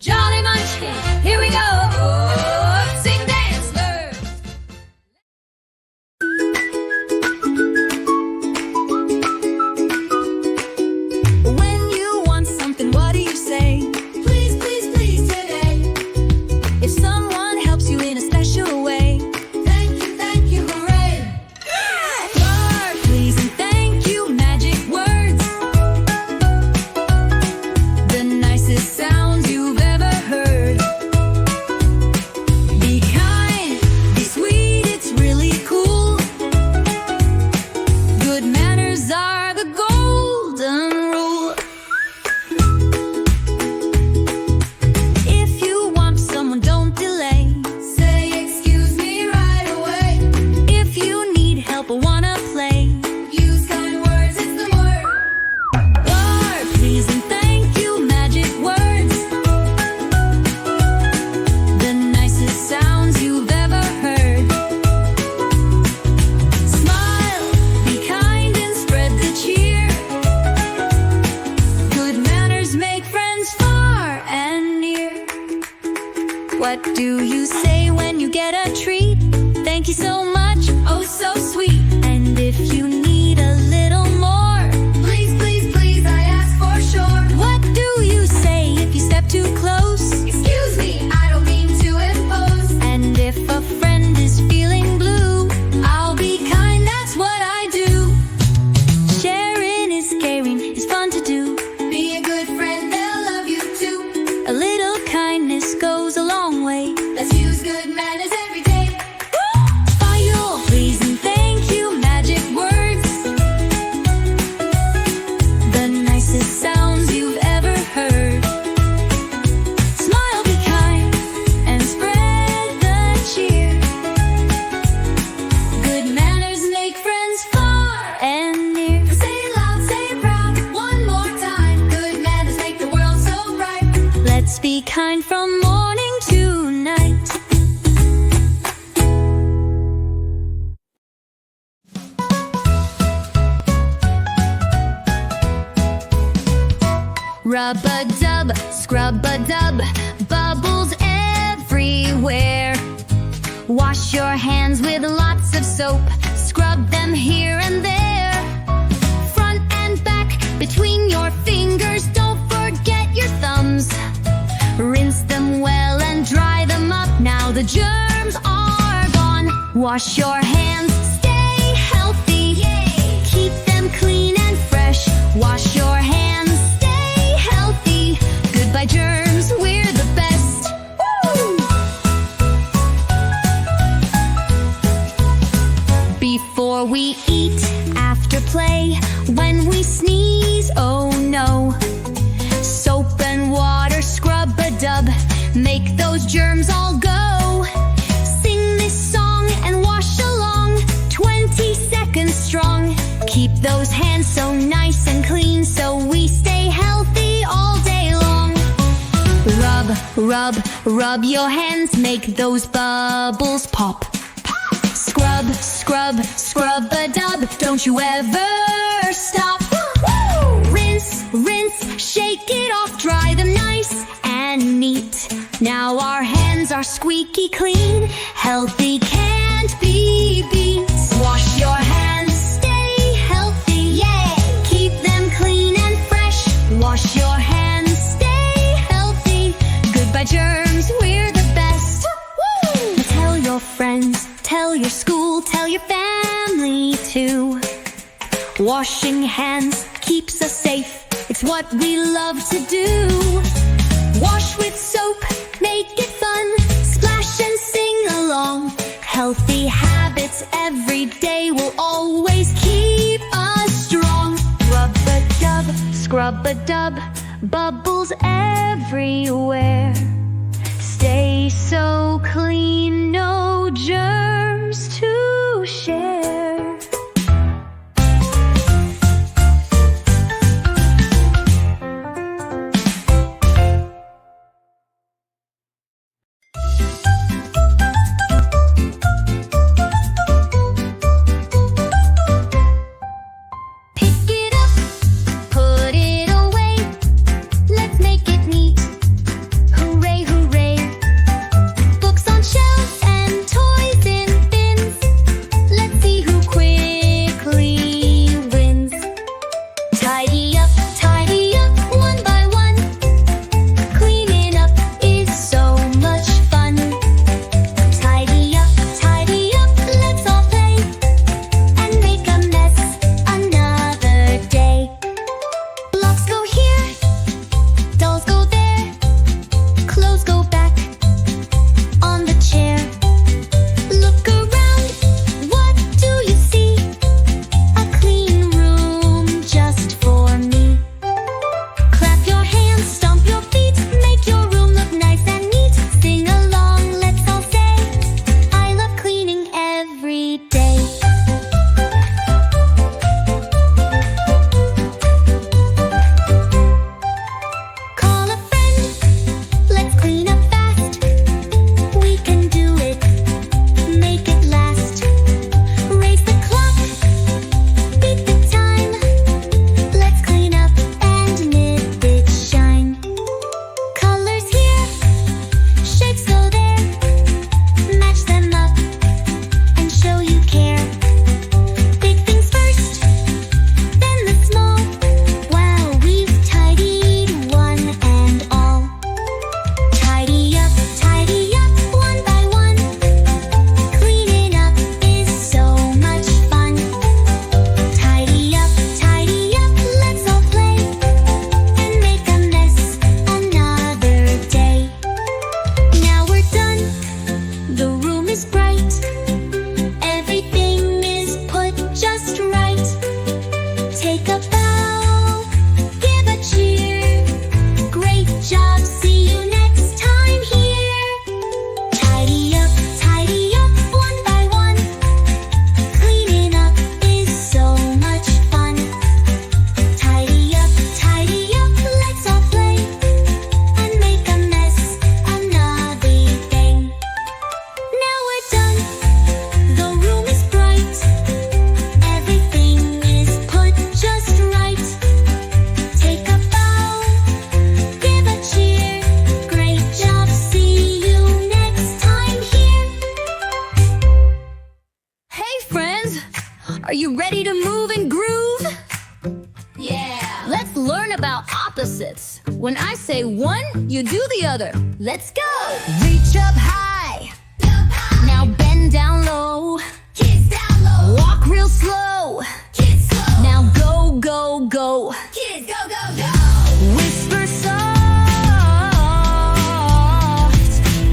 Jolly Munchkin, here we go. Sing, dance, learn. When you want something, what do you say? Please, please, please today. If someone helps you in a special way, thank you, hooray. Word, please, and thank you, magic words. The nicest sounds you've ever heard. Be kind, be sweet, it's really cool. Good manners are the golden rule. If you want someone, don't delay. Say excuse me right away. If you need help or wanna play, use kind words, it's the word. Word, please, and thank you, magic words. The nicest sounds you've ever heard. Smile, be kind, and spread the cheer. Good manners make friends far and near. What do you say when you get a treat? Thank you so much, oh so sweet. And if you need a little more, please, please, please, I ask for sure. What do you say if you step too close? Excuse me, I don't mean to impose. And if a friend is feeling blue, I'll be kind, that's what I do. Sharing is caring, is fun to do. Be a good friend, they'll love you too. A little kindness goes a long way. Let's use good manners every day. Final, please, and thank you, magic words. The nicest sounds you've ever heard. Smile, be kind, and spread the cheer. Good manners make friends far and near. Say it loud, say it proud, one more time. Good manners make the world so bright. Let's be kind from morning to night. Rub-a-dub, scrub-a-dub, bubbles everywhere. Wash your hands with lots of soap, scrub them here and there. Front and back, between your fingers, don't forget your thumbs. Rinse them well and dry them up, now the germs are gone. Wash your hands, stay healthy, keep them clean and fresh. Wash your hands, stay healthy, goodbye germs, we're the best. Woo! Before we eat, after play, when we sneeze, oh no. Soap and water, scrub-a-dub, make those germs all go. Sing this song and wash along, 20 seconds strong. Keep those hands so nice and clean, so we stay healthy all day long. Rub, rub, rub your hands, make those bubbles pop. Scrub, scrub, scrub-a-dub, don't you ever stop. Rinse, rinse, shake it off, dry them nice and neat. Now our hands are squeaky clean, healthy can't be beat. Wash your hands, stay healthy, keep them clean and fresh. Wash your hands, stay healthy, goodbye germs, we're the best. Tell your friends, tell your school, tell your family too. Washing hands keeps us safe, it's what we love to do. Wash with soap, make it fun, splash and sing along. Healthy habits every day will always keep us strong. Rub-a-dub, scrub-a-dub, bubbles everywhere. Stay so clean, no germs to share. Pick it up, put it away. Let's make it neat. say one, you do the other. Let's go! Reach up high. Now bend down low. Kids down low. Walk real slow. Kids slow. Now go, go, go. Kids go, go, go. Whisper soft.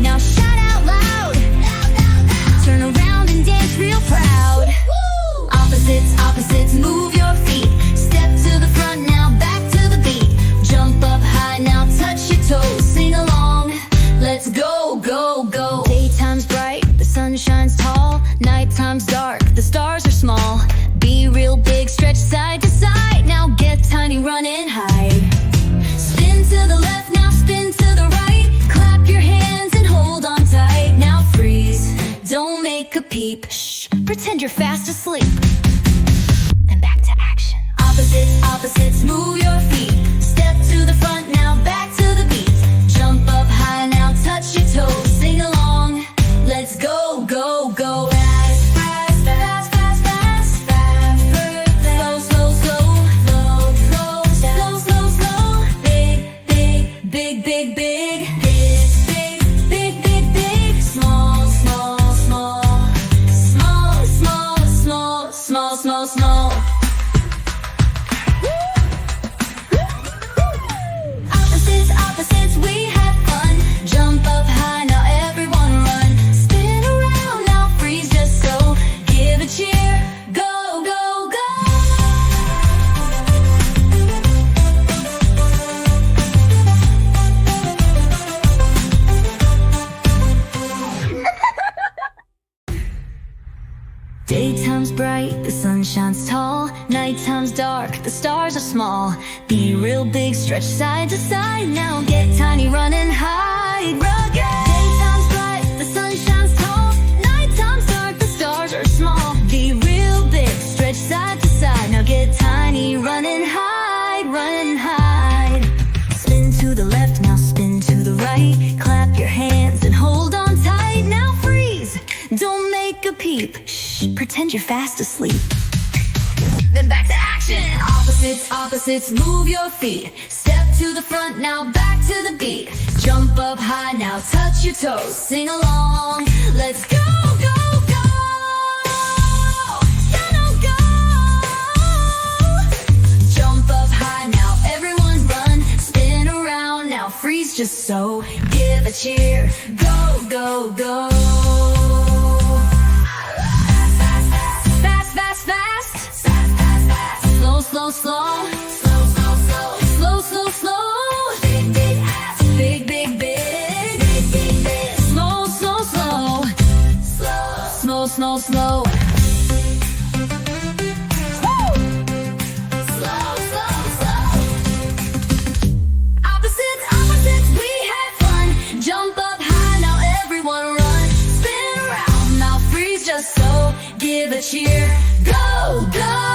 Now shout out loud. Loud, loud, loud. Turn around and dance real proud. Woo! Opposites, opposites, move your feet. Step to the front, now back to the beat. Jump up high, now touch your toes. Sing along. Let's go, go, go. Daytime's bright, the sun shines tall. Nighttime's dark, the stars are small. Be real big, stretch side to side. Now get tiny, run and hide. Spin to the left, now spin to the right. Clap your hands and hold on tight. Now freeze, don't make a peep. Shh, pretend you're fast asleep. And back to action. Opposites, opposites, move your feet. Step to the front, now back to the beat. Jump up high, now touch your toes. Sing along, let's go, go, go. Fast, fast, fast, fast, fast, fast. Slow, slow, slow, slow, slow, slow, slow, slow. Big, big, big, big, big. Big, big, big, big. Small, small, small. Small, small, small, small, small, small. Opposites, opposites, we have fun. Jump up high, now everyone run. Spin around, now freeze just so. Give a cheer, go, go, go. Daytime's bright, the sun shines tall. Nighttime's dark, the stars are small. Be real big, stretch side to side. Now get tiny, run and hide. Rugged! Daytime's bright, the sun shines tall. Nighttime's dark, the stars are small. Be real big, stretch side to side. Now get tiny, run and hide, run and hide. Spin to the left, now spin to the right. Clap your hands and hold on tight. Now freeze, don't make a peep. Shh, pretend you're fast asleep. Then back to action. Opposites, opposites, move your feet. Step to the front, now back to the beat. Jump up high, now touch your toes. Sing along, let's go, go, go. Go, go. Jump up high, now everyone run. Spin around, now freeze just so. Give a cheer, go, go, go. Fast, fast, fast. Slow, slow, slow. Slow, slow, slow. Slow, slow, slow. Big, big ass. Big, big, big. Big, big, big. Slow, slow, slow. Slow, slow, slow. Woo! Slow, slow, slow. Opposites, opposites, we had fun. Jump up high, now everyone run. Spin around, now freeze just so. Give a cheer, go, go.